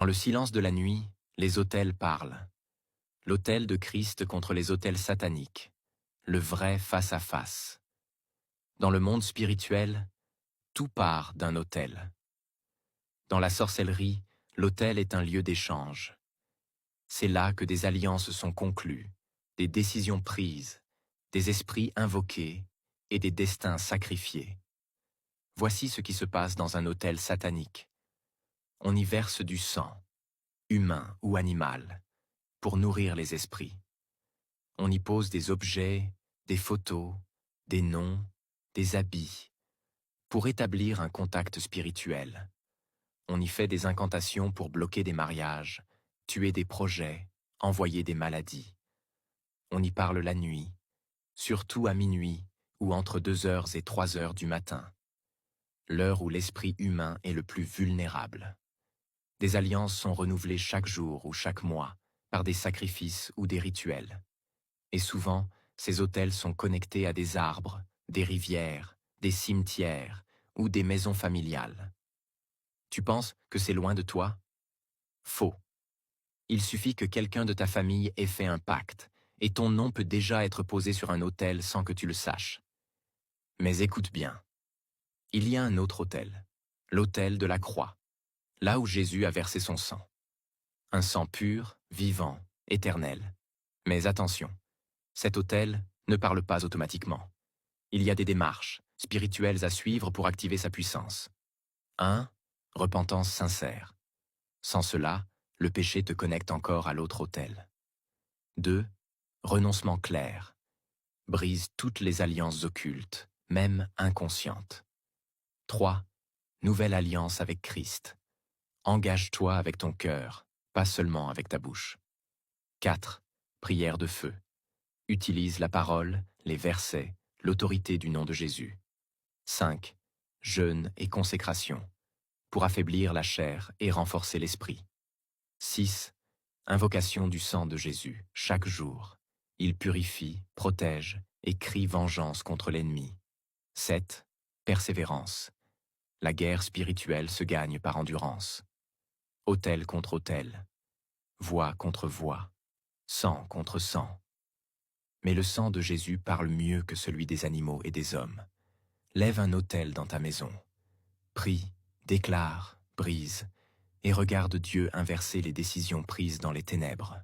Dans le silence de la nuit, les autels parlent. L'autel de Christ contre les autels sataniques. Le vrai face à face. Dans le monde spirituel, tout part d'un autel. Dans la sorcellerie, l'autel est un lieu d'échange. C'est là que des alliances sont conclues, des décisions prises, des esprits invoqués et des destins sacrifiés. Voici ce qui se passe dans un autel satanique. On y verse du sang, humain ou animal, pour nourrir les esprits. On y pose des objets, des photos, des noms, des habits, pour établir un contact spirituel. On y fait des incantations pour bloquer des mariages, tuer des projets, envoyer des maladies. On y parle la nuit, surtout à minuit ou entre 2 heures et 3 heures du matin, l'heure où l'esprit humain est le plus vulnérable. Des alliances sont renouvelées chaque jour ou chaque mois par des sacrifices ou des rituels. Et souvent, ces autels sont connectés à des arbres, des rivières, des cimetières ou des maisons familiales. Tu penses que c'est loin de toi? Faux. Il suffit que quelqu'un de ta famille ait fait un pacte, et ton nom peut déjà être posé sur un autel sans que tu le saches. Mais écoute bien. Il y a un autre autel, l'autel de la croix, là où Jésus a versé son sang. Un sang pur, vivant, éternel. Mais attention, cet autel ne parle pas automatiquement. Il y a des démarches spirituelles à suivre pour activer sa puissance. 1. Repentance sincère. Sans cela, le péché te connecte encore à l'autre autel. 2. Renoncement clair. Brise toutes les alliances occultes, même inconscientes. 3. Nouvelle alliance avec Christ. Engage-toi avec ton cœur, pas seulement avec ta bouche. 4. Prière de feu. Utilise la parole, les versets, l'autorité du nom de Jésus. 5. Jeûne et consécration, pour affaiblir la chair et renforcer l'esprit. 6. Invocation du sang de Jésus, chaque jour. Il purifie, protège et crie vengeance contre l'ennemi. 7. Persévérance. La guerre spirituelle se gagne par endurance. Autel contre autel. Voix contre voix. Sang contre sang. Mais le sang de Jésus parle mieux que celui des animaux et des hommes. Lève un autel dans ta maison. Prie, déclare, brise, et regarde Dieu inverser les décisions prises dans les ténèbres.